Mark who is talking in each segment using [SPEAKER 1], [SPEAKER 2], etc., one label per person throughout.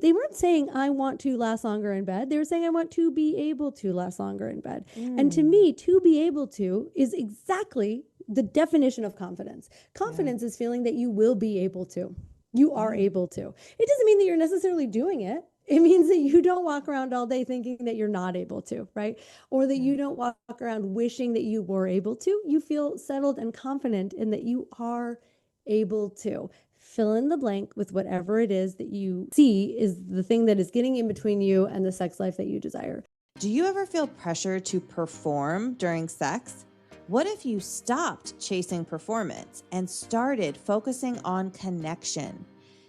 [SPEAKER 1] They weren't saying, I want to last longer in bed. They were saying, I want to be able to last longer in bed. And to me, to be able to is exactly the definition of confidence. Confidence is feeling that you will be able to. You are able to. It doesn't mean that you're necessarily doing it. It means that you don't walk around all day thinking that you're not able to, right? Or that you don't walk around wishing that you were able to. You feel settled and confident in that you are able to. Fill in the blank with whatever it is that you see is the thing that is getting in between you and the sex life that you desire.
[SPEAKER 2] Do you ever feel pressure to perform during sex? What if you stopped chasing performance and started focusing on connection?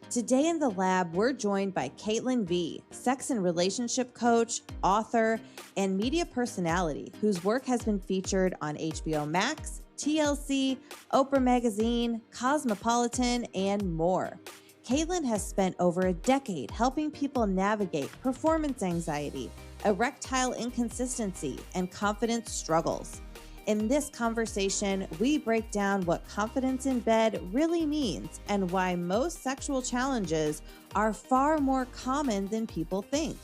[SPEAKER 2] Today in the lab, we're joined by Caitlin V, sex and relationship coach, author, and media personality whose work has been featured on HBO Max, TLC, Oprah Magazine, Cosmopolitan, and more. Caitlin has spent over a decade helping people navigate performance anxiety, erectile inconsistency, and confidence struggles. In this conversation, we break down what confidence in bed really means and why most sexual challenges are far more common than people think.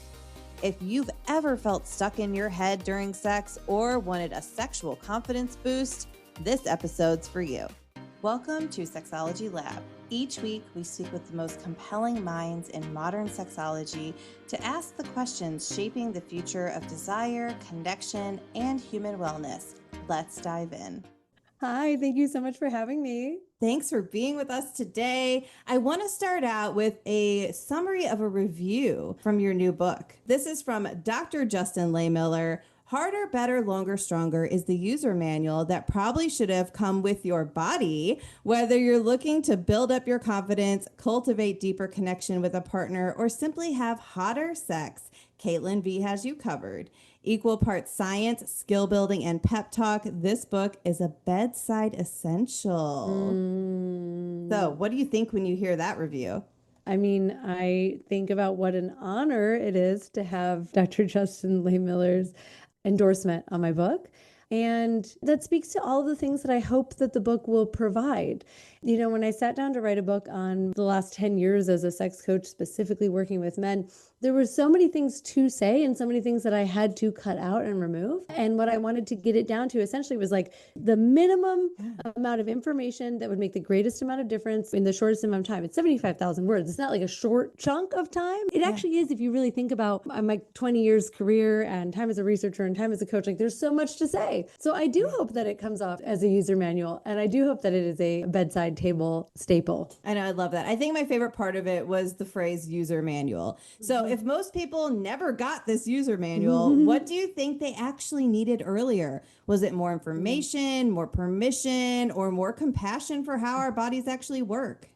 [SPEAKER 2] If you've ever felt stuck in your head during sex or wanted a sexual confidence boost, this episode's for you. Welcome to Sexology Lab. Each week, we speak with the most compelling minds in modern sexology to ask the questions shaping the future of desire, connection, and human wellness. Let's dive in.
[SPEAKER 1] Hi, thank you so much for having me.
[SPEAKER 2] Thanks for being with us today. I want to start out with a summary of a review from your new book. This is from Dr. Justin Lehmiller. Harder, Better, Longer, Stronger is the user manual that probably should have come with your body, whether you're looking to build up your confidence, cultivate deeper connection with a partner, or simply have hotter sex. Caitlin V has you covered. Equal parts science, skill building, and pep talk. This book is a bedside essential. So what do you think when you hear that review?
[SPEAKER 1] I mean, I think about what an honor it is to have Dr. Justin Lehmiller's endorsement on my book. And that speaks to all the things that I hope that the book will provide. You know, when I sat down to write a book on the last 10 years as a sex coach, specifically working with men, there were so many things to say and so many things that I had to cut out and remove. And what I wanted to get it down to essentially was like the minimum amount of information that would make the greatest amount of difference in the shortest amount of time. It's 75,000 words. It's not like a short chunk of time. It actually is if you really think about my 20 years career and time as a researcher and time as a coach. Like there's so much to say. So I do hope that it comes off as a user manual, and I do hope that it is a bedside table staple.
[SPEAKER 2] I know, I love that. I think my favorite part of it was the phrase user manual. So if most people never got this user manual, what do you think they actually needed earlier? Was it more information, more permission, or more compassion for how our bodies actually work?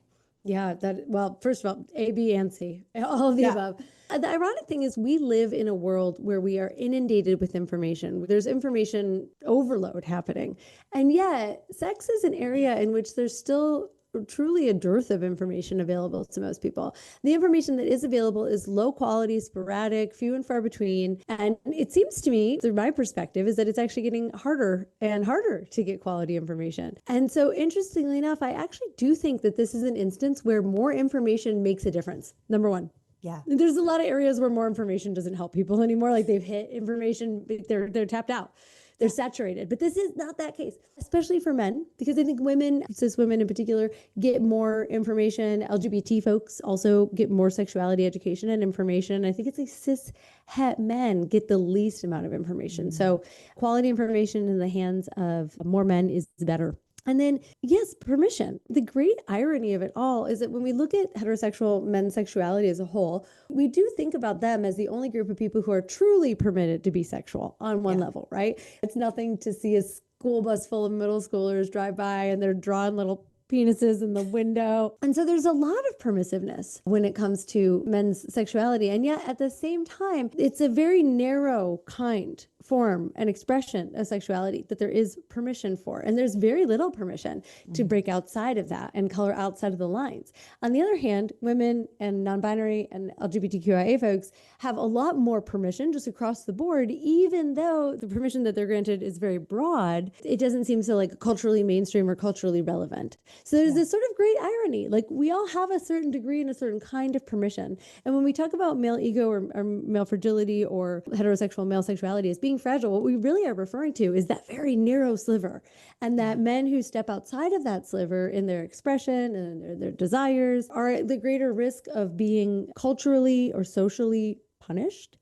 [SPEAKER 1] Yeah, well, first of all, A, B, and C, all of the above. The ironic thing is we live in a world where we are inundated with information. There's information overload happening. And yet sex is an area in which there's still truly a dearth of information available to most people. The information that is available is low quality, sporadic, few and far between. And it seems to me, through my perspective, is that it's actually getting harder and harder to get quality information. And so interestingly enough, I actually do think that this is an instance where more information makes a difference. Number one.
[SPEAKER 2] Yeah.
[SPEAKER 1] There's a lot of areas where more information doesn't help people anymore. Like they've hit information, they're tapped out. They're saturated. But this is not that case, especially for men, because I think women, cis women in particular, get more information. LGBT folks also get more sexuality education and information. I think it's like cis het men get the least amount of information. So quality information in the hands of more men is better. And then, yes, permission. The great irony of it all is that when we look at heterosexual men's sexuality as a whole, we do think about them as the only group of people who are truly permitted to be sexual on one level, right? It's nothing to see a school bus full of middle schoolers drive by and they're drawing little penises in the window. And so there's a lot of permissiveness when it comes to men's sexuality. And yet at the same time, it's a very narrow kind form and expression of sexuality that there is permission for. And there's very little permission to break outside of that and color outside of the lines. On the other hand, women and non-binary and LGBTQIA folks have a lot more permission just across the board, even though the permission that they're granted is very broad. It doesn't seem so like culturally mainstream or culturally relevant. So there's this sort of great irony. Like we all have a certain degree and a certain kind of permission. And when we talk about male ego or male fragility or heterosexual male sexuality as being fragile, what we really are referring to is that very narrow sliver. And that men who step outside of that sliver in their expression and their desires are at the greater risk of being culturally or socially punished.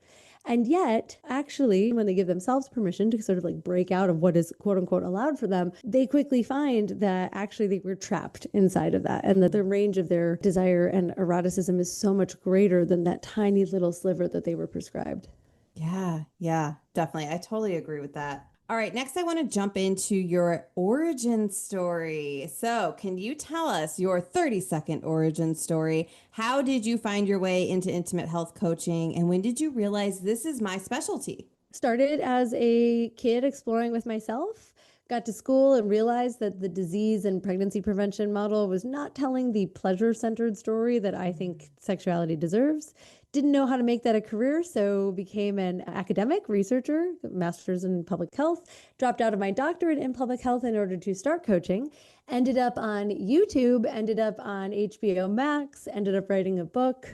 [SPEAKER 1] And yet, actually, when they give themselves permission to sort of like break out of what is quote unquote allowed for them, they quickly find that actually they were trapped inside of that and that the range of their desire and eroticism is so much greater than that tiny little sliver that they were prescribed.
[SPEAKER 2] Yeah, definitely. I totally agree with that. All right, next I want to jump into your origin story. So, can you tell us your 30-second origin story? How did you find your way into intimate health coaching, and when did you realize this is my specialty?
[SPEAKER 1] Started as a kid exploring with myself. Got to school and realized that the disease and pregnancy prevention model was not telling the pleasure-centered story that I think sexuality deserves. Didn't know how to make that a career, so became an academic researcher, master's in public health, dropped out of my doctorate in public health in order to start coaching, ended up on YouTube, ended up on HBO Max, ended up writing a book.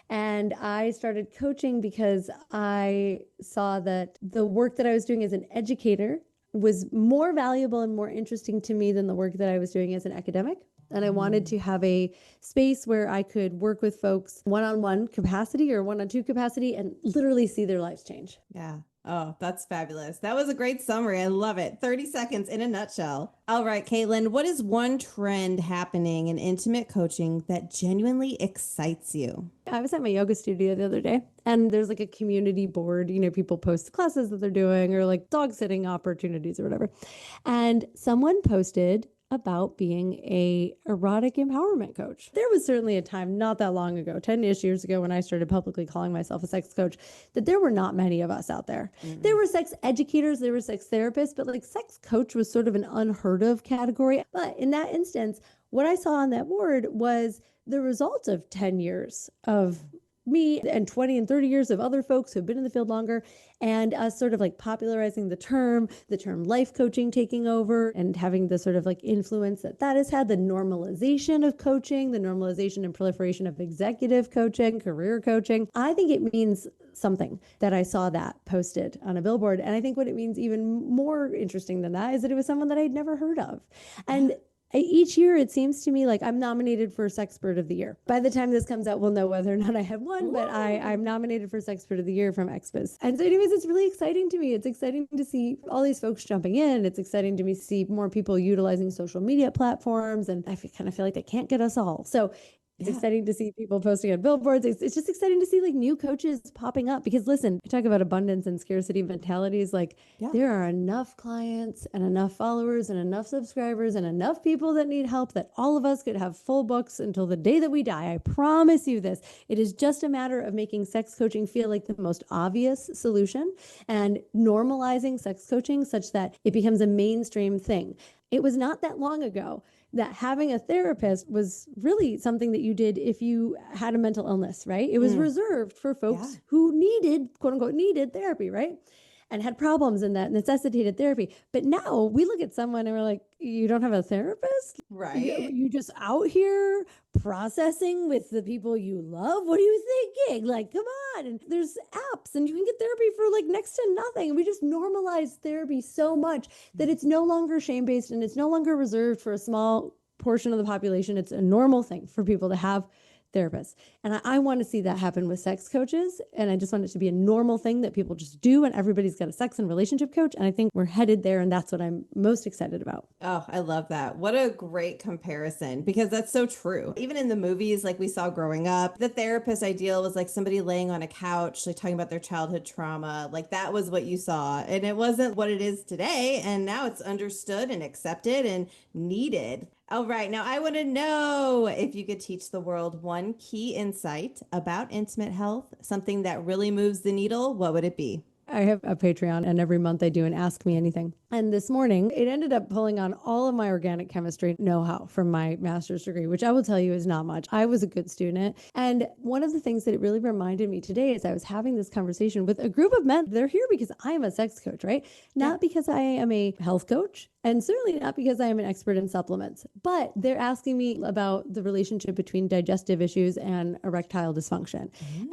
[SPEAKER 1] And I started coaching because I saw that the work that I was doing as an educator was more valuable and more interesting to me than the work that I was doing as an academic. And I wanted to have a space where I could work with folks one-on-one capacity or one-on-two capacity and literally see their lives change.
[SPEAKER 2] Yeah. Oh, that's fabulous. That was a great summary. I love it. 30 seconds in a nutshell. All right, Caitlin, what is one trend happening in intimate coaching that genuinely excites you?
[SPEAKER 1] I was at my yoga studio the other day and there's like a community board, people post the classes that they're doing or like dog sitting opportunities or whatever. And someone posted about being a erotic empowerment coach. There was certainly a time not that long ago, 10-ish years ago, when I started publicly calling myself a sex coach, that there were not many of us out there. Mm-hmm. There were sex educators, there were sex therapists, but like sex coach was sort of an unheard of category. But in that instance, what I saw on that board was the result of 10 years of me and 20 and 30 years of other folks who've been in the field longer, and us sort of like popularizing the term life coaching taking over and having the sort of like influence that has had, the normalization of coaching, the normalization and proliferation of executive coaching, career coaching. I think it means something that I saw that posted on a billboard. And I think what it means even more interesting than that is that it was someone that I'd never heard of. And each year, it seems to me like I'm nominated for Sexpert of the Year. By the time this comes out, we'll know whether or not I have won, but I'm nominated for Sexpert of the Year from Expas. And so anyways, it's really exciting to me. It's exciting to see all these folks jumping in. It's exciting to me to see more people utilizing social media platforms. And I kind of feel like they can't get us all. So it's exciting to see people posting on billboards. It's just exciting to see like new coaches popping up because listen, we talk about abundance and scarcity mentalities. Like there are enough clients and enough followers and enough subscribers and enough people that need help that all of us could have full books until the day that we die. I promise you this. It is just a matter of making sex coaching feel like the most obvious solution and normalizing sex coaching such that it becomes a mainstream thing. It was not that long ago that having a therapist was really something that you did if you had a mental illness, right? It was reserved for folks who needed, quote unquote, needed therapy, right? And had problems and that necessitated therapy. But now we look at someone and we're like, you don't have a therapist?
[SPEAKER 2] Right.
[SPEAKER 1] You just out here processing with the people you love? What are you thinking? Like, come on. And there's apps and you can get therapy for like next to nothing. And we just normalize therapy so much that it's no longer shame-based and it's no longer reserved for a small portion of the population. It's a normal thing for people to have therapists. And I want to see that happen with sex coaches. And I just want it to be a normal thing that people just do. And everybody's got a sex and relationship coach. And I think we're headed there. And that's what I'm most excited about.
[SPEAKER 2] Oh, I love that. What a great comparison, because that's so true. Even in the movies, like we saw growing up, the therapist ideal was like somebody laying on a couch, like talking about their childhood trauma. Like that was what you saw. And it wasn't what it is today. And now it's understood and accepted and needed. All right. Now I want to know if you could teach the world one key insight about intimate health, something that really moves the needle, what would it be?
[SPEAKER 1] I have a Patreon, and every month I do an Ask Me Anything. And this morning, it ended up pulling on all of my organic chemistry know-how from my master's degree, which I will tell you is not much. I was a good student. And one of the things that it really reminded me today is I was having this conversation with a group of men. They're here because I am a sex coach, right? Not because I am a health coach, and certainly not because I am an expert in supplements, but they're asking me about the relationship between digestive issues and erectile dysfunction.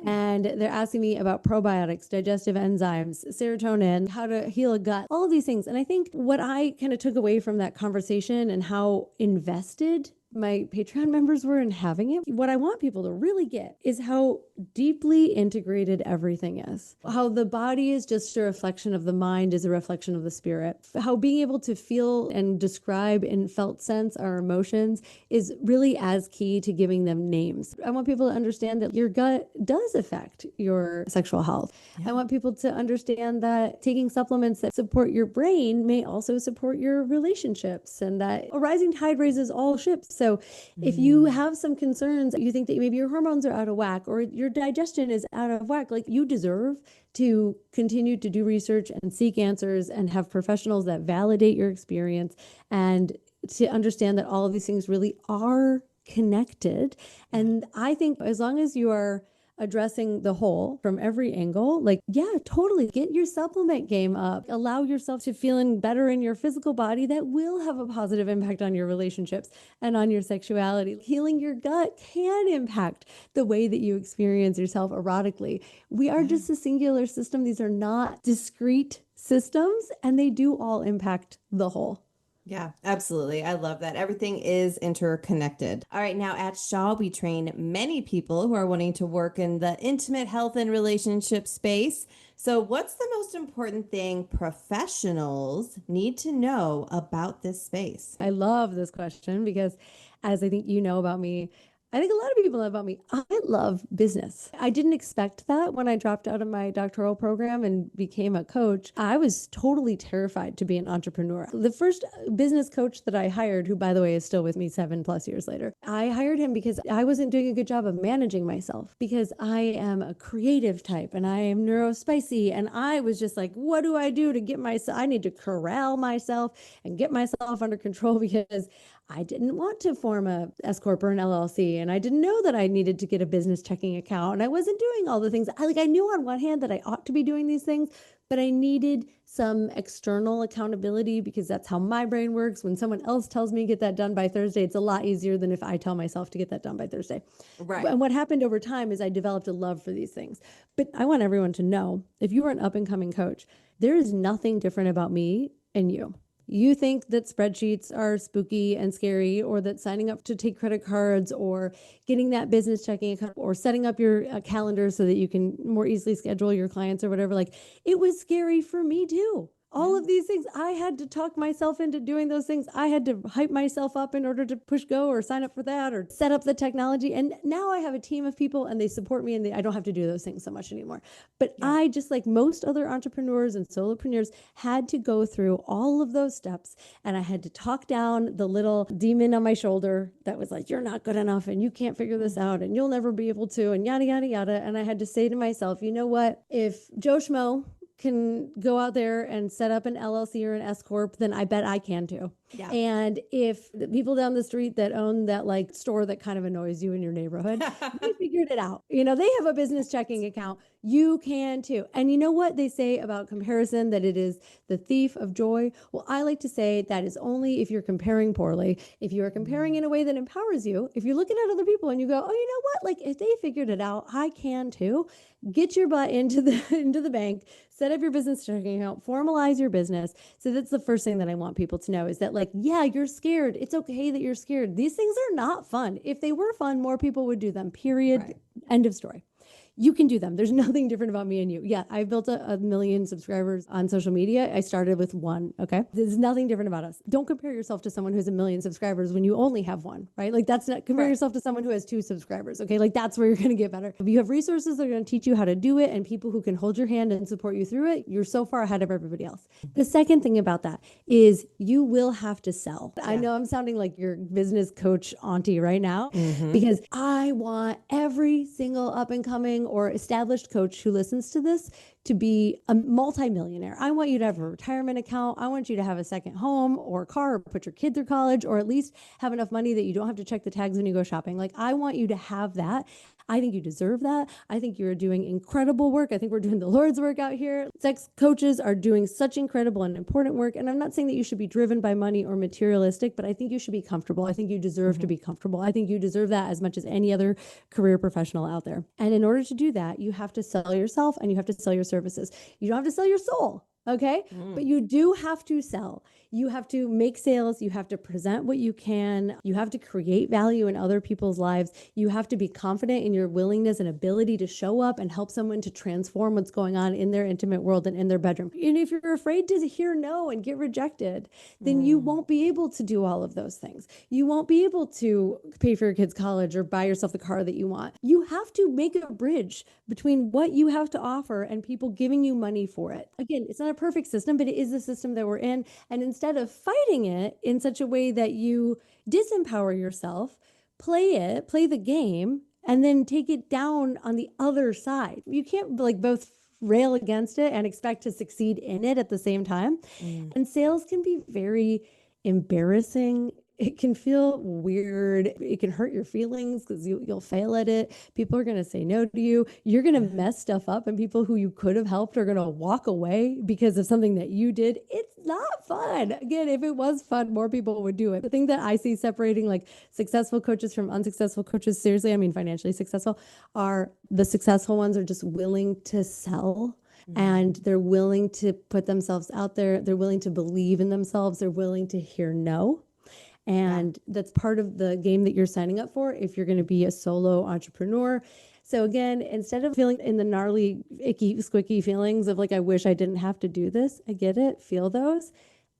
[SPEAKER 1] And they're asking me about probiotics, digestive enzymes, serotonin, how to heal a gut, all of these things. And I think what I kind of took away from that conversation and how invested my Patreon members were in having it, what I want people to really get is how deeply integrated everything is. How the body is just a reflection of the mind, is a reflection of the spirit. How being able to feel and describe in felt sense our emotions is really as key to giving them names. I want people to understand that your gut does affect your sexual health. I want people to understand that taking supplements that support your brain may also support your relationships, and that a rising tide raises all ships. So if you have some concerns, you think that maybe your hormones are out of whack or your digestion is out of whack, like, you deserve to continue to do research and seek answers and have professionals that validate your experience, and to understand that all of these things really are connected. And I think as long as you are addressing the whole from every angle, like, yeah, totally get your supplement game up. Allow yourself to feeling better in your physical body. That will have a positive impact on your relationships and on your sexuality. Healing your gut can impact the way that you experience yourself erotically. We are just a singular system. These are not discrete systems, and they do all impact the whole.
[SPEAKER 3] Yeah, absolutely. I love that. Everything is interconnected. All right. Now at Shaw, we train many people who are wanting to work in the intimate health and relationship space. So what's the most important thing professionals need to know about this space?
[SPEAKER 1] I love this question because, as I think you know about me, I think a lot of people know about me, I love business. I didn't expect that when I dropped out of my doctoral program and became a coach. I was totally terrified to be an entrepreneur. The first business coach that I hired, who by the way is still with me 7+ years later, I hired him because I wasn't doing a good job of managing myself, because I am a creative type and I am neurospicy. And I was just like, what do I do to get myself? I need to corral myself and get myself under control, because I didn't want to form a S Corp or an LLC, and I didn't know that I needed to get a business checking account, and I wasn't doing all the things. I knew on one hand that I ought to be doing these things, but I needed some external accountability, because that's how my brain works. When someone else tells me get that done by Thursday, it's a lot easier than if I tell myself to get that done by Thursday.
[SPEAKER 3] Right.
[SPEAKER 1] And what happened over time is I developed a love for these things. But I want everyone to know, if you are an up and coming coach, there is nothing different about me and you. You think that spreadsheets are spooky and scary, or that signing up to take credit cards or getting that business checking account or setting up your calendar so that you can more easily schedule your clients or whatever, like, it was scary for me too. All of these things, I had to talk myself into doing those things. I had to hype myself up in order to push go or sign up for that or set up the technology. And now I have a team of people and they support me, and I don't have to do those things so much anymore. But I, just like most other entrepreneurs and solopreneurs, had to go through all of those steps. And I had to talk down the little demon on my shoulder that was like, you're not good enough and you can't figure this out and you'll never be able to, and yada, yada, yada. And I had to say to myself, you know what? If Joe Schmo can go out there and set up an LLC or an S Corp, then I bet I can too.
[SPEAKER 3] Yeah.
[SPEAKER 1] And if the people down the street that own that like store that kind of annoys you in your neighborhood, they figured it out. You know, they have a business checking account. You can too. And you know what they say about comparison, that it is the thief of joy? Well, I like to say that is only if you're comparing poorly. If you are comparing in a way that empowers you, if you're looking at other people and you go, oh, you know what? Like, if they figured it out, I can too. Get your butt into the bank, set up your business checking account, formalize your business. So that's the first thing that I want people to know, is that, like, yeah, you're scared. It's okay that you're scared. These things are not fun. If they were fun, more people would do them, period.
[SPEAKER 3] Right.
[SPEAKER 1] End of story. You can do them. There's nothing different about me and you. Yeah, I've built a million subscribers on social media. I started with one, okay? There's nothing different about us. Don't compare yourself to someone who has 1 million subscribers when you only have one, right? Like, that's not, compare yourself to someone who has 2 subscribers, okay? Like, that's where you're going to get better. If you have resources that are going to teach you how to do it and people who can hold your hand and support you through it, you're so far ahead of everybody else. The second thing about that is you will have to sell. I know I'm sounding like your business coach auntie right now, because I want every single up and coming or established coach who listens to this to be a multimillionaire. I want you to have a retirement account. I want you to have a second home or car, or put your kid through college, or at least have enough money that you don't have to check the tags when you go shopping. Like, I want you to have that. I think you deserve that. I think you're doing incredible work. I think we're doing the Lord's work out here. Sex coaches are doing such incredible and important work. And I'm not saying that you should be driven by money or materialistic, but I think you should be comfortable. I think you deserve to be comfortable. I think you deserve that as much as any other career professional out there. And in order to do that, you have to sell yourself and you have to sell your services. You don't have to sell your soul. Okay. But you do have to sell. You have to make sales. You have to present what you can. You have to create value in other people's lives. You have to be confident in your willingness and ability to show up and help someone to transform what's going on in their intimate world and in their bedroom. And if you're afraid to hear no and get rejected, then you won't be able to do all of those things. You won't be able to pay for your kids' college or buy yourself the car that you want. You have to make a bridge between what you have to offer and people giving you money for it. Again, it's not a perfect system, but it is the system that we're in. And instead of fighting it in such a way that you disempower yourself, play the game, and then take it down on the other side. You can't like both rail against it and expect to succeed in it at the same time. And sales can be very embarrassing. It can feel weird. It can hurt your feelings because you'll fail at it. People are going to say no to you. You're going to mess stuff up, and people who you could have helped are going to walk away because of something that you did. It's not fun. Again, if it was fun, more people would do it. The thing that I see separating like successful coaches from unsuccessful coaches, seriously, I mean financially successful, are the successful ones are just willing to sell. And they're willing to put themselves out there. They're willing to believe in themselves. They're willing to hear no. And that's part of the game that you're signing up for if you're going to be a solo entrepreneur. So again, instead of feeling in the gnarly, icky, squicky feelings of like, I wish I didn't have to do this, I get it, feel those,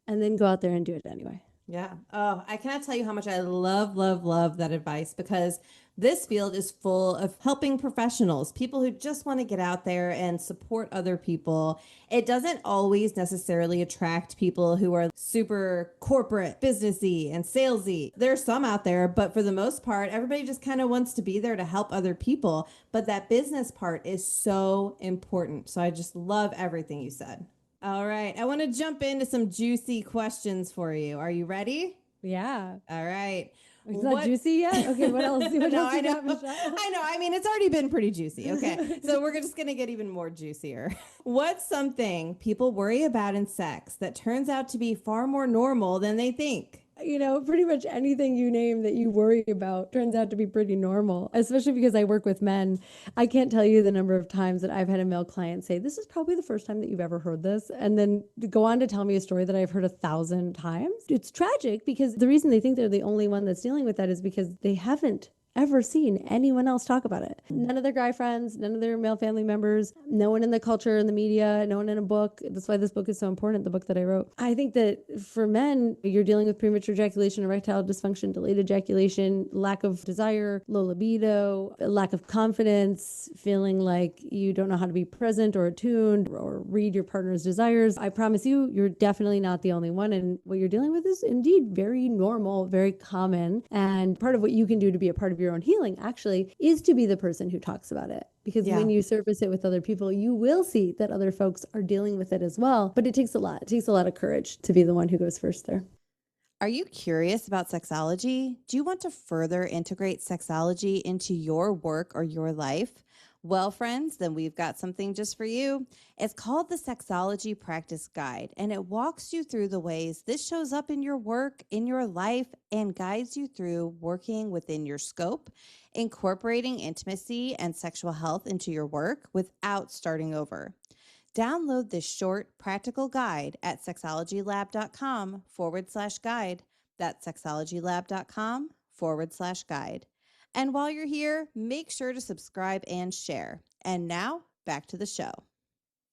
[SPEAKER 1] and then go out there and do it anyway.
[SPEAKER 3] Yeah. Oh, I cannot tell you how much I love that advice, because this field is full of helping professionals, people who just want to get out there and support other people. It doesn't always necessarily attract people who are super corporate, businessy, and salesy. There's some out there, but for the most part, everybody just kind of wants to be there to help other people. But that business part is so important. So I just love everything you said. All right. I want to jump into some juicy questions for you. Are you ready?
[SPEAKER 1] Yeah.
[SPEAKER 3] All right.
[SPEAKER 1] It's not juicy yet? Okay, what else? What
[SPEAKER 3] No,
[SPEAKER 1] else you
[SPEAKER 3] I know.
[SPEAKER 1] got, Michelle?
[SPEAKER 3] I know. I mean, it's already been pretty juicy. Okay. So we're just going to get even more juicier. What's something people worry about in sex that turns out to be far more normal than they think?
[SPEAKER 1] You know, pretty much anything you name that you worry about turns out to be pretty normal, especially because I work with men. I can't tell you the number of times that I've had a male client say, this is probably the first time that you've ever heard this, and then go on to tell me a story that I've heard 1,000 times. It's tragic because the reason they think they're the only one that's dealing with that is because they haven't ever seen anyone else talk about it. None of their guy friends, none of their male family members, no one in the culture, in the media, no one in a book. That's why this book is so important, the book that I wrote. I think that for men, you're dealing with premature ejaculation, erectile dysfunction, delayed ejaculation, lack of desire, low libido, lack of confidence, feeling like you don't know how to be present or attuned or read your partner's desires. I promise you, you're definitely not the only one. And what you're dealing with is indeed very normal, very common. And part of what you can do to be a part of your own healing actually is to be the person who talks about it. Because when you surface it with other people, you will see that other folks are dealing with it as well. But it takes a lot. It takes a lot of courage to be the one who goes first there.
[SPEAKER 2] Are you curious about sexology? Do you want to further integrate sexology into your work or your life? Well, friends, then we've got something just for you. It's called the Sexology Practice Guide, and it walks you through the ways this shows up in your work, in your life, and guides you through working within your scope, incorporating intimacy and sexual health into your work without starting over. Download this short, practical guide at sexologylab.com/guide. That's sexologylab.com/guide. And while you're here, make sure to subscribe and share. And now, back to the show.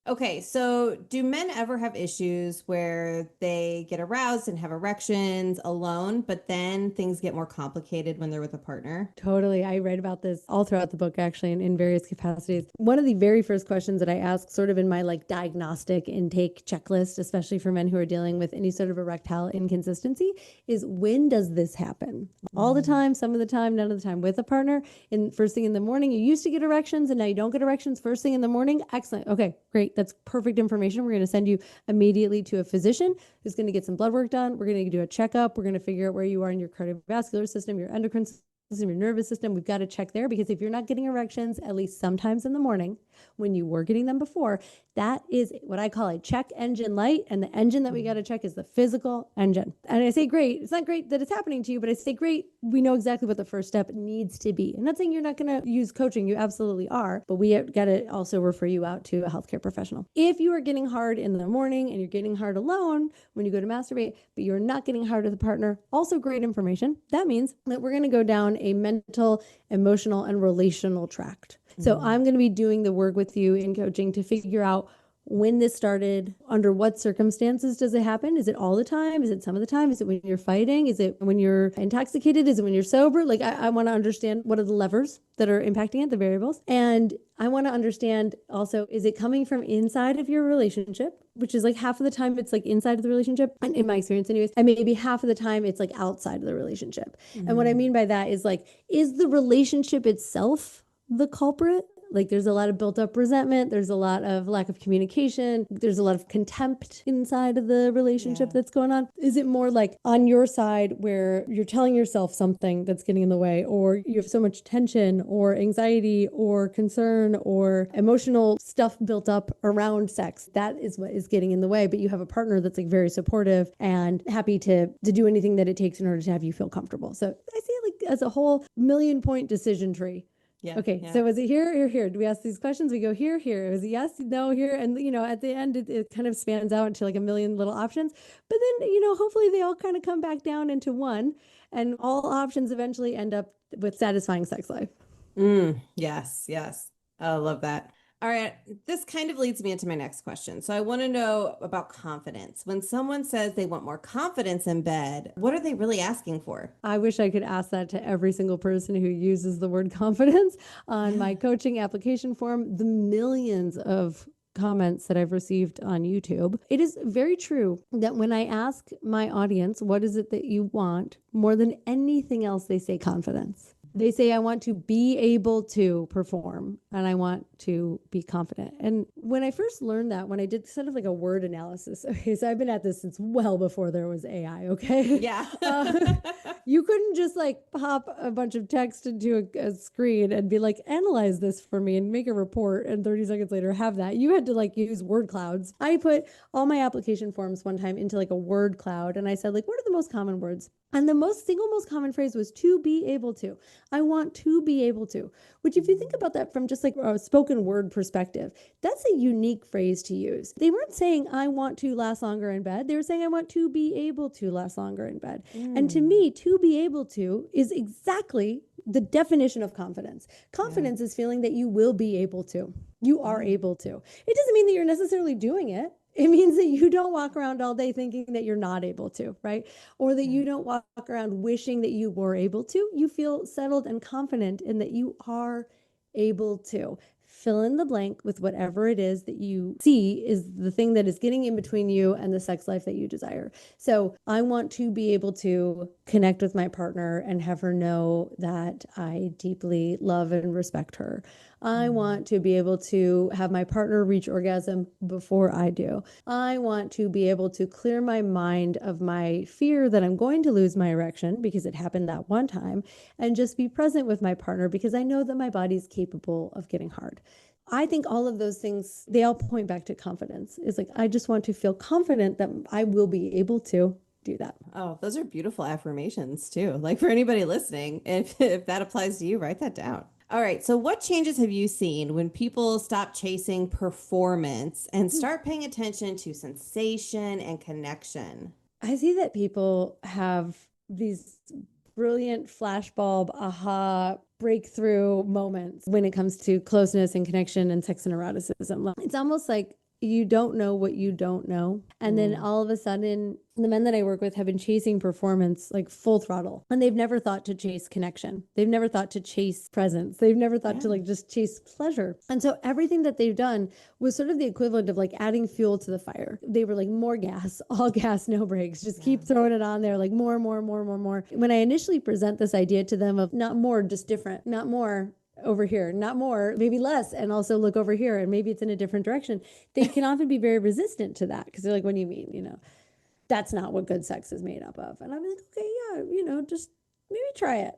[SPEAKER 3] Okay, so do men ever have issues where they get aroused and have erections alone, but then things get more complicated when they're with a partner?
[SPEAKER 1] Totally. I write about this all throughout the book, actually, in various capacities. One of the very first questions that I ask, sort of in my like diagnostic intake checklist, especially for men who are dealing with any sort of erectile inconsistency, is when does this happen? All the time, some of the time, none of the time. With a partner, in first thing in the morning, you used to get erections and now you don't get erections first thing in the morning. Excellent. Okay, great. That's perfect information. We're going to send you immediately to a physician who's going to get some blood work done. We're going to do a checkup. We're going to figure out where you are in your cardiovascular system, your endocrine system, your nervous system. We've got to check there, because if you're not getting erections at least sometimes in the morning when you were getting them before, that is what I call a check engine light. And the engine that we got to check is the physical engine. And I say, great. It's not great that it's happening to you, but I say, great. We know exactly what the first step needs to be. I'm not saying you're not going to use coaching. You absolutely are. But we got to also refer you out to a healthcare professional. If you are getting hard in the morning and you're getting hard alone when you go to masturbate, but you're not getting hard with a partner, also great information. That means that we're going to go down a mental, emotional, and relational tract. So I'm going to be doing the work with you in coaching to figure out when this started, under what circumstances does it happen? Is it all the time? Is it some of the time? Is it when you're fighting? Is it when you're intoxicated? Is it when you're sober? Like, I want to understand what are the levers that are impacting it, the variables. And I want to understand also, is it coming from inside of your relationship? Which is like half of the time it's like inside of the relationship, and in my experience anyways, and maybe half of the time it's like outside of the relationship. And what I mean by that is like, is the relationship itself the culprit? Like, there's a lot of built up resentment. There's a lot of lack of communication. There's a lot of contempt inside of the relationship that's going on. Is it more like on your side where you're telling yourself something that's getting in the way, or you have so much tension or anxiety or concern or emotional stuff built up around sex? That is what is getting in the way. But you have a partner that's like very supportive and happy to do anything that it takes in order to have you feel comfortable. So I see it like as a whole million-point decision tree.
[SPEAKER 3] Yeah.
[SPEAKER 1] Okay.
[SPEAKER 3] Yeah.
[SPEAKER 1] So is it here or here? Do we ask these questions? We go here, here. Is it yes, no, here? And, at the end, it kind of spans out into like a million little options. But then, hopefully they all kind of come back down into one, and all options eventually end up with satisfying sex life.
[SPEAKER 3] Yes, yes. I love that. All right. This kind of leads me into my next question. So I want to know about confidence. When someone says they want more confidence in bed, what are they really asking for?
[SPEAKER 1] I wish I could ask that to every single person who uses the word confidence on my coaching application form. The millions of comments that I've received on YouTube. It is very true that when I ask my audience, what is it that you want? More than anything else, they say confidence. They say, I want to be able to perform and I want to be confident. And when I first learned that, when I did sort of like a word analysis, okay, so I've been at this since well before there was AI, okay?
[SPEAKER 3] Yeah.
[SPEAKER 1] You couldn't just like pop a bunch of text into a screen and be like, analyze this for me and make a report, and 30 seconds later have that. You had to like use word clouds. I put all my application forms one time into like a word cloud, and I said, like, what are the most common words? And the most common phrase was to be able to. I want to be able to, which if you think about that from just like a spoken word perspective, that's a unique phrase to use. They weren't saying I want to last longer in bed. They were saying I want to be able to last longer in bed. And to me, to be able to is exactly the definition of confidence. Confidence is feeling that you will be able to. You are able to. It doesn't mean that you're necessarily doing it. It means that you don't walk around all day thinking that you're not able to, right? Or that you don't walk around wishing that you were able to. You feel settled and confident in that you are able to. Fill in the blank with whatever it is that you see is the thing that is getting in between you and the sex life that you desire. So I want to be able to connect with my partner and have her know that I deeply love and respect her. I want to be able to have my partner reach orgasm before I do. I want to be able to clear my mind of my fear that I'm going to lose my erection because it happened that one time, and just be present with my partner because I know that my body's capable of getting hard. I think all of those things, they all point back to confidence. It's like, I just want to feel confident that I will be able to do that.
[SPEAKER 3] Oh, those are beautiful affirmations too. Like, for anybody listening, if that applies to you, write that down. All right. So what changes have you seen when people stop chasing performance and start paying attention to sensation and connection?
[SPEAKER 1] I see that people have these brilliant flashbulb, aha, breakthrough moments when it comes to closeness and connection and sex and eroticism. It's almost like you don't know what you don't know. And then all of a sudden, the men that I work with have been chasing performance like full throttle. And they've never thought to chase connection. They've never thought to chase presence. They've never thought to like just chase pleasure. And so everything that they've done was sort of the equivalent of like adding fuel to the fire. They were like, more gas, all gas, no brakes. Just keep throwing it on there, like more. When I initially present this idea to them of not more, just different, not more, over here, not more, maybe less, and also look over here, and maybe it's in a different direction. They can often be very resistant to that because they're like, what do you mean? You know, that's not what good sex is made up of. And I'm like, okay, yeah, you know, just maybe try it.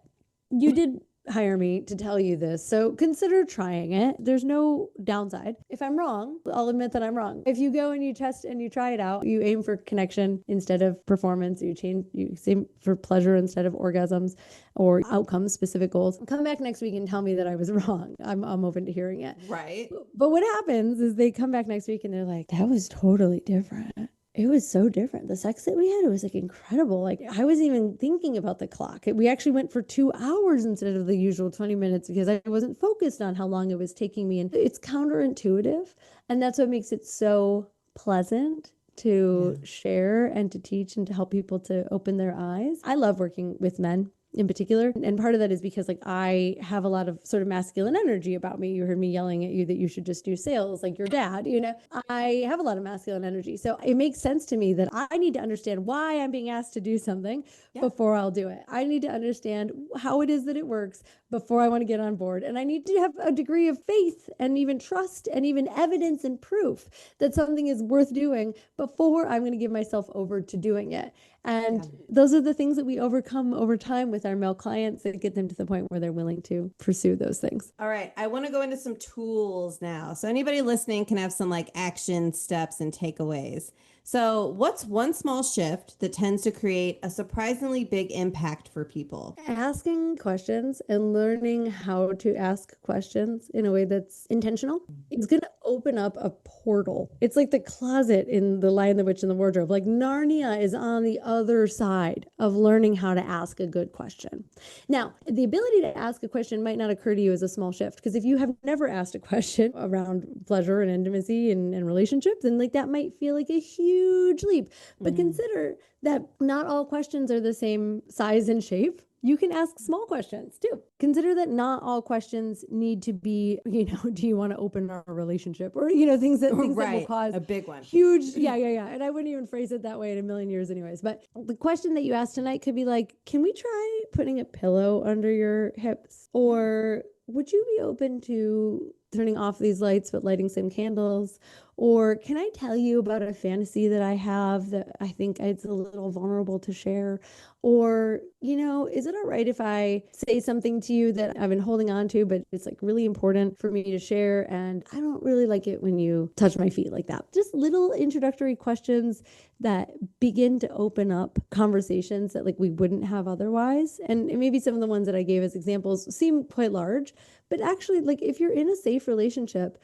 [SPEAKER 1] You did hire me to tell you this, so consider trying it. There's no downside. If I'm wrong, I'll admit that I'm wrong. If you go and you test and you try it out, you aim for connection instead of performance, you aim for pleasure instead of orgasms or outcomes, specific goals. Come back next week and tell me that I was wrong. I'm open to hearing it.
[SPEAKER 3] Right.
[SPEAKER 1] But what happens is they come back next week and they're like, that was totally different. It was so different. The sex that we had, it was like incredible. Like I wasn't even thinking about the clock. We actually went for 2 hours instead of the usual 20 minutes because I wasn't focused on how long it was taking me. And it's counterintuitive. And that's what makes it so pleasant to share and to teach and to help people to open their eyes. I love working with men in particular. And part of that is because like I have a lot of sort of masculine energy about me. You heard me yelling at you that you should just do sales like your dad, you know. I have a lot of masculine energy. So it makes sense to me that I need to understand why I'm being asked to do something before I'll do it. I need to understand how it is that it works before I want to get on board. And I need to have a degree of faith and even trust and even evidence and proof that something is worth doing before I'm going to give myself over to doing it. And those are the things that we overcome over time with our male clients that get them to the point where they're willing to pursue those things.
[SPEAKER 3] All right. I want to go into some tools now. So anybody listening can have some like action steps and takeaways. So what's one small shift that tends to create a surprisingly big impact for people?
[SPEAKER 1] Asking questions and learning how to ask questions in a way that's intentional is going to open up a portal. It's like the closet in The Lion, the Witch, and the Wardrobe. Like Narnia is on the other side of learning how to ask a good question. Now, the ability to ask a question might not occur to you as a small shift, because if you have never asked a question around pleasure and intimacy and relationships, then like that might feel like a huge leap. But consider that not all questions are the same size and shape. You can ask small questions too. Consider that not all questions need to be, you know, do you want to open our relationship, or, you know, things that will cause
[SPEAKER 3] a big one.
[SPEAKER 1] Huge. Yeah. And I wouldn't even phrase it that way in a million years anyways. But the question that you asked tonight could be like, can we try putting a pillow under your hips? Or would you be open to turning off these lights but lighting some candles? Or can I tell you about a fantasy that I have that I think it's a little vulnerable to share? Or, you know, is it all right if I say something to you that I've been holding on to, but it's like really important for me to share, and I don't really like it when you touch my feet like that? Just little introductory questions that begin to open up conversations that like we wouldn't have otherwise. And maybe some of the ones that I gave as examples seem quite large, but actually, like if you're in a safe relationship,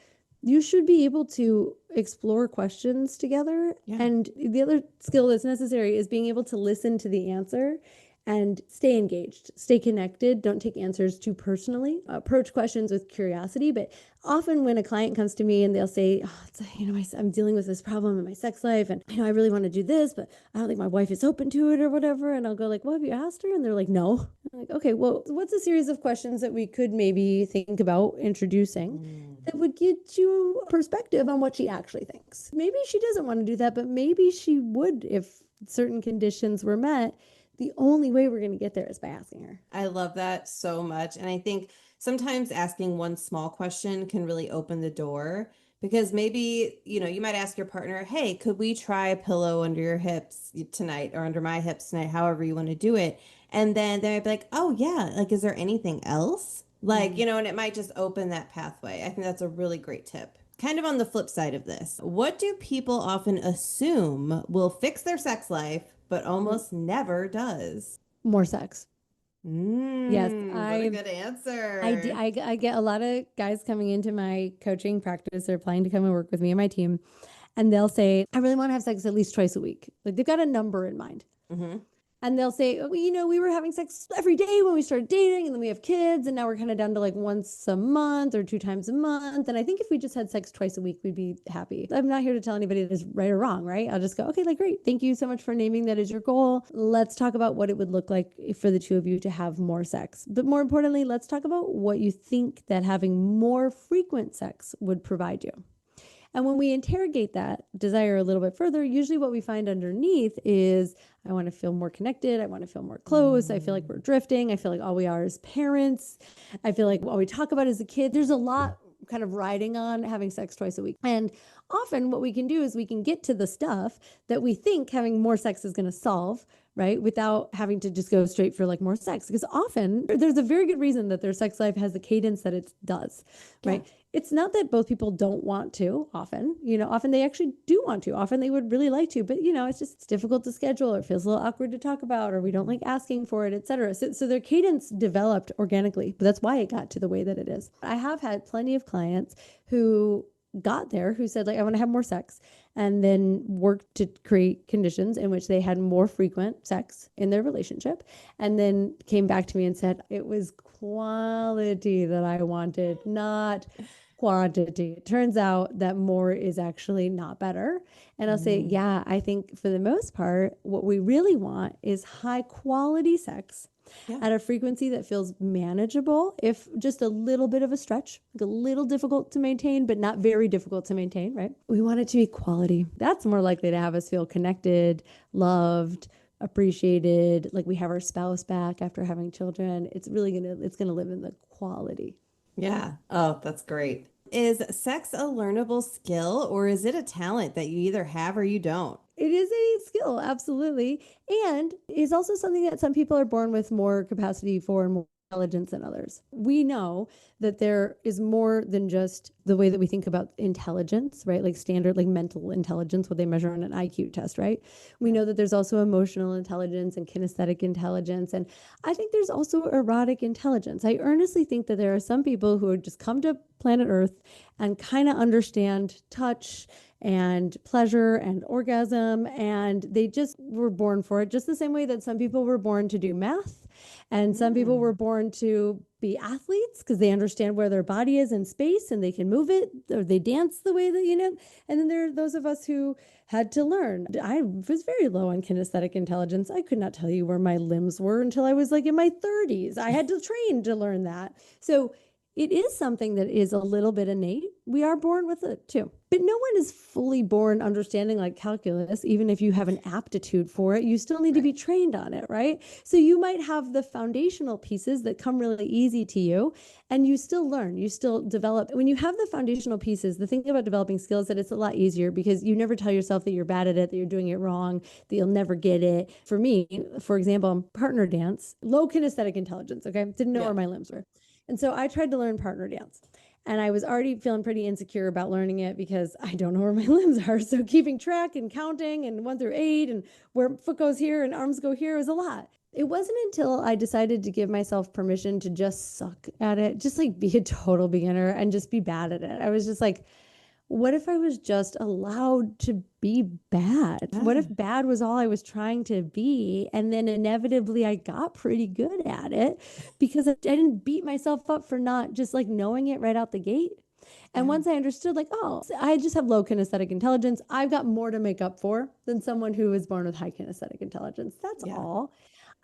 [SPEAKER 1] you should be able to explore questions together. And the other skill that's necessary is being able to listen to the answer and stay engaged, stay connected. Don't take answers too personally. Approach questions with curiosity. But often when a client comes to me and they'll say, oh, you know, I'm dealing with this problem in my sex life, and I know I really want to do this, but I don't think my wife is open to it or whatever. And I'll go like, well, have you asked her? And they're like, no. I'm like, okay, well, what's a series of questions that we could maybe think about introducing that would get you a perspective on what she actually thinks? Maybe she doesn't want to do that, but maybe she would if certain conditions were met. The only way we're going to get there is by asking her.
[SPEAKER 3] I love that so much. And I think sometimes asking one small question can really open the door, because maybe, you know, you might ask your partner, hey, could we try a pillow under your hips tonight, or under my hips tonight, however you want to do it. And then they might be like, oh yeah, like, is there anything else? Like, you know, and it might just open that pathway. I think that's a really great tip. Kind of on the flip side of this, what do people often assume will fix their sex life, but almost never does?
[SPEAKER 1] More sex. Yes,
[SPEAKER 3] What a good answer.
[SPEAKER 1] I get a lot of guys coming into my coaching practice. They're applying to come and work with me and my team. And they'll say, I really want to have sex at least twice a week. Like they've got a number in mind. And they'll say, oh, we were having sex every day when we started dating, and then we have kids, and now we're kind of down to like once a month or 2 times a month. And I think if we just had sex twice a week, we'd be happy. I'm not here to tell anybody that is right or wrong, right? I'll just go, okay, like, great. Thank you so much for naming that as your goal. Let's talk about what it would look like for the two of you to have more sex. But more importantly, let's talk about what you think that having more frequent sex would provide you. And when we interrogate that desire a little bit further, usually what we find underneath is, I want to feel more connected. I want to feel more close. I feel like we're drifting. I feel like all we are is parents. I feel like all we talk about is a kid. There's a lot kind of riding on having sex twice a week. And often what we can do is we can get to the stuff that we think having more sex is going to solve, right? Without having to just go straight for like more sex. Because often there's a very good reason that their sex life has the cadence that it does, right? It's not that both people don't want to often, often they actually do want to. Often they would really like to, but it's difficult to schedule, or it feels a little awkward to talk about, or we don't like asking for it, etc. So their cadence developed organically, but that's why it got to the way that it is. I have had plenty of clients who got there, who said, like, I want to have more sex, and then worked to create conditions in which they had more frequent sex in their relationship, and then came back to me and said, it was quality that I wanted, not quantity. It turns out that more is actually not better. And I'll say, yeah, I think for the most part, what we really want is high quality sex at a frequency that feels manageable, if just a little bit of a stretch, like a little difficult to maintain, but not very difficult to maintain, right? We want it to be quality. That's more likely to have us feel connected, loved, appreciated, like we have our spouse back after having children. It's gonna live in the quality.
[SPEAKER 3] Yeah. Oh, that's great. Is sex a learnable skill, or is it a talent that you either have or you don't?
[SPEAKER 1] It is a skill, absolutely. And is also something that some people are born with more capacity for and more intelligence than others. We know that there is more than just the way that we think about intelligence, right? Like standard, like mental intelligence, what they measure on an IQ test, right? We know that there's also emotional intelligence and kinesthetic intelligence. And I think there's also erotic intelligence. I earnestly think that there are some people who just come to planet Earth and kind of understand touch and pleasure and orgasm, and they just were born for it, just the same way that some people were born to do math, and some people were born to be athletes because they understand where their body is in space and they can move it, or they dance the way that, and then there are those of us who had to learn. I was very low on kinesthetic intelligence. I could not tell you where my limbs were until I was like in my 30s. I had to train to learn that. So it is something that is a little bit innate. We are born with it too. But no one is fully born understanding like calculus. Even if you have an aptitude for it, you still need to be trained on it, right? So you might have the foundational pieces that come really easy to you, and you still learn, you still develop. When you have the foundational pieces, the thing about developing skills is that it's a lot easier because you never tell yourself that you're bad at it, that you're doing it wrong, that you'll never get it. For me, for example, partner dance, low kinesthetic intelligence, okay? Didn't know where my limbs were. And so I tried to learn partner dance, and I was already feeling pretty insecure about learning it because I don't know where my limbs are. So keeping track and counting and 1 through 8 and where foot goes here and arms go here was a lot. It wasn't until I decided to give myself permission to just suck at it, just like be a total beginner and just be bad at it. I was just like, what if I was just allowed to be bad? What if bad was all I was trying to be? And then inevitably I got pretty good at it because I didn't beat myself up for not just like knowing it right out the gate. And once I understood, like, oh, I just have low kinesthetic intelligence, I've got more to make up for than someone who is born with high kinesthetic intelligence. That's all.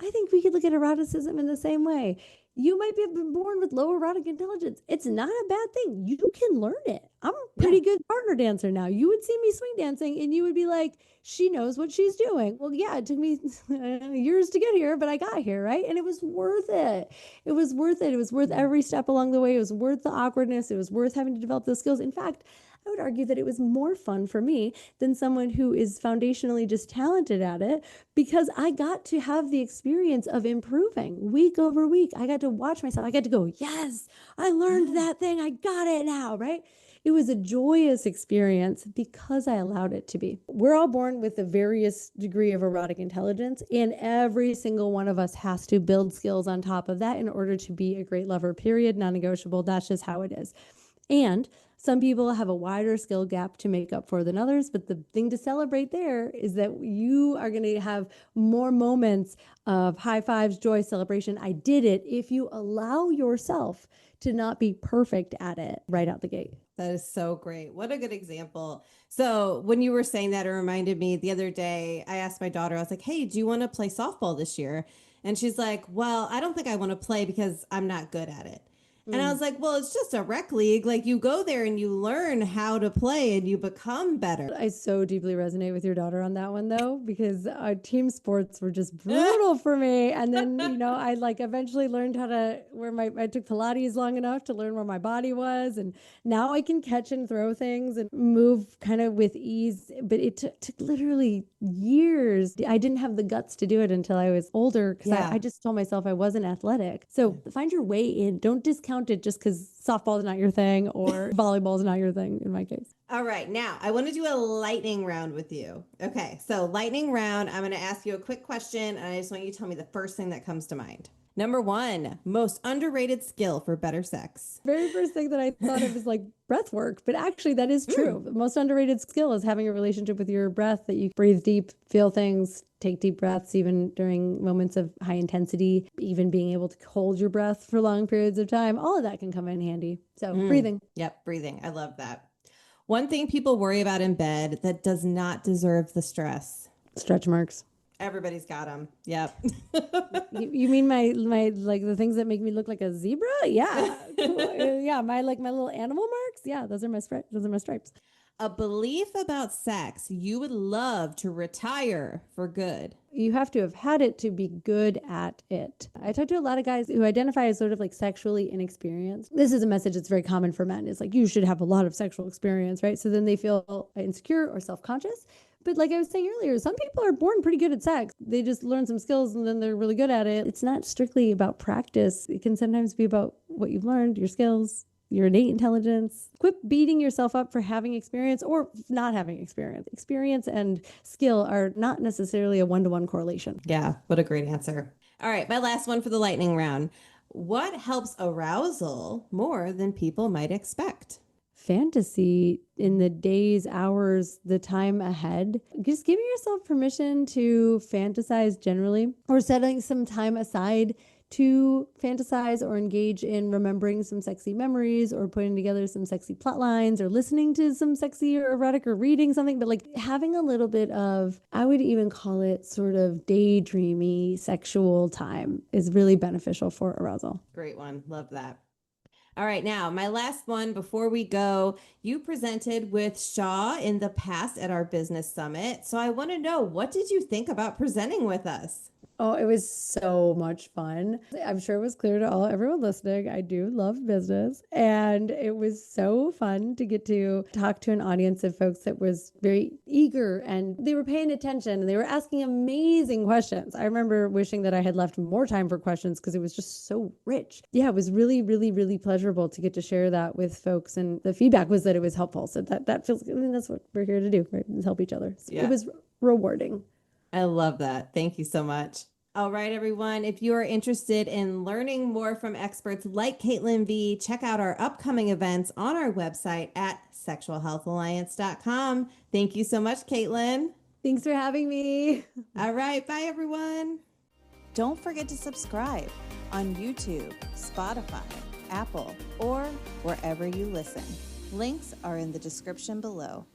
[SPEAKER 1] I think we could look at eroticism in the same way. You might be born with low erotic intelligence. It's not a bad thing. You can learn it. I'm a pretty good partner dancer now. You would see me swing dancing and you would be like, she knows what she's doing. Well, yeah, it took me years to get here, but I got here, right? And it was worth it. It was worth it. It was worth every step along the way. It was worth the awkwardness. It was worth having to develop those skills. In fact, I would argue that it was more fun for me than someone who is foundationally just talented at it, because I got to have the experience of improving week over week. I got to watch myself. I got to go, yes, I learned that thing. I got it now, right? It was a joyous experience because I allowed it to be. We're all born with a various degree of erotic intelligence, and every single one of us has to build skills on top of that in order to be a great lover, period, non-negotiable. That's just how it is. And Some people have a wider skill gap to make up for than others, but the thing to celebrate there is that you are going to have more moments of high fives, joy, celebration. I did it if you allow yourself to not be perfect at it right out the gate.
[SPEAKER 3] That is so great. What a good example. So when you were saying that, it reminded me the other day, I asked my daughter, I was like, hey, do you want to play softball this year? And she's like, well, I don't think I want to play because I'm not good at it. And I was like, well, it's just a rec league. Like you go there and you learn how to play and you become better.
[SPEAKER 1] I so deeply resonate with your daughter on that one though, because team sports were just brutal for me. And then, I eventually learned how to I took Pilates long enough to learn where my body was. And now I can catch and throw things and move kind of with ease. But it took literally years. I didn't have the guts to do it until I was older because I just told myself I wasn't athletic. So find your way in. Don't discount it just because softball is not your thing or volleyball is not your thing in my case.
[SPEAKER 3] All right. Now I want to do a lightning round with you. Okay. So lightning round, I'm going to ask you a quick question and I just want you to tell me the first thing that comes to mind. Number 1, most underrated skill for better sex.
[SPEAKER 1] Very first thing that I thought of is like breath work, but actually that is true. The most underrated skill is having a relationship with your breath, that you breathe deep, feel things, take deep breaths, even during moments of high intensity, even being able to hold your breath for long periods of time. All of that can come in handy. So breathing.
[SPEAKER 3] Yep. Breathing. I love that. One thing people worry about in bed that does not deserve the stress.
[SPEAKER 1] Stretch marks.
[SPEAKER 3] Everybody's got them. Yep.
[SPEAKER 1] You mean my like the things that make me look like a zebra? Yeah. Cool. Yeah. My little animal marks. Yeah. Those are my stripes.
[SPEAKER 3] A belief about sex you would love to retire for good.
[SPEAKER 1] You have to have had it to be good at it. I talk to a lot of guys who identify as sort of like sexually inexperienced. This is a message that's very common for men. It's like, you should have a lot of sexual experience, right? So then they feel insecure or self-conscious. But like I was saying earlier, some people are born pretty good at sex. They just learn some skills and then they're really good at it. It's not strictly about practice. It can sometimes be about what you've learned, your skills, your innate intelligence. Quit beating yourself up for having experience or not having experience. Experience and skill are not necessarily a one-to-one correlation.
[SPEAKER 3] Yeah, what a great answer. All right, my last one for the lightning round. What helps arousal more than people might expect?
[SPEAKER 1] Fantasy in the days, hours, the time ahead. Just giving yourself permission to fantasize generally, or setting some time aside to fantasize or engage in remembering some sexy memories or putting together some sexy plot lines or listening to some sexy or erotic or reading something, but like having a little bit of, I would even call it sort of daydreamy sexual time is really beneficial for arousal.
[SPEAKER 3] Great one. Love that. All right. Now, my last one before we go, you presented with Shaw in the past at our business summit. So I want to know, what did you think about presenting with us?
[SPEAKER 1] Oh, it was so much fun. I'm sure it was clear to everyone listening. I do love business. And it was so fun to get to talk to an audience of folks that was very eager and they were paying attention and they were asking amazing questions. I remember wishing that I had left more time for questions because it was just so rich. Yeah, it was really, really, really pleasurable to get to share that with folks. And the feedback was that it was helpful. So that feels, that's what we're here to do, right? Is help each other. So It was rewarding.
[SPEAKER 3] I love that. Thank you so much. All right, everyone. If you are interested in learning more from experts like Caitlin V, check out our upcoming events on our website at sexualhealthalliance.com. Thank you so much, Caitlin.
[SPEAKER 1] Thanks for having me.
[SPEAKER 3] All right. Bye, everyone.
[SPEAKER 2] Don't forget to subscribe on YouTube, Spotify, Apple, or wherever you listen. Links are in the description below.